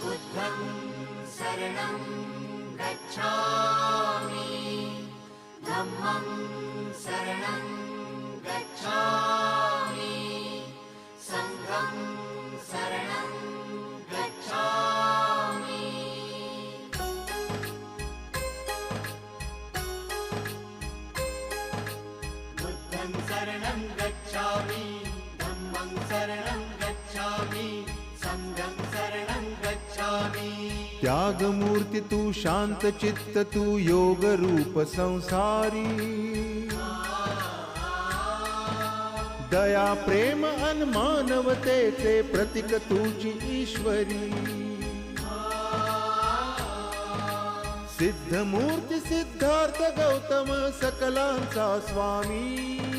बुद्धं शरणं गच्छामि धम्मं शरणं गच्छामि संघं शरणं गच्छामि बुद्धं शरणं गच्छामि धम्मं शरणं गच्छामि संघं शरणं गच्छामि। त्यागमूर्ती तू शांत चित्त तू योग रूप संसारी दया प्रेम अन मानवतेचे प्रतीक तुझी ईश्वरी सिद्धमूर्ती सिद्धार्थ गौतम सकलांचा स्वामी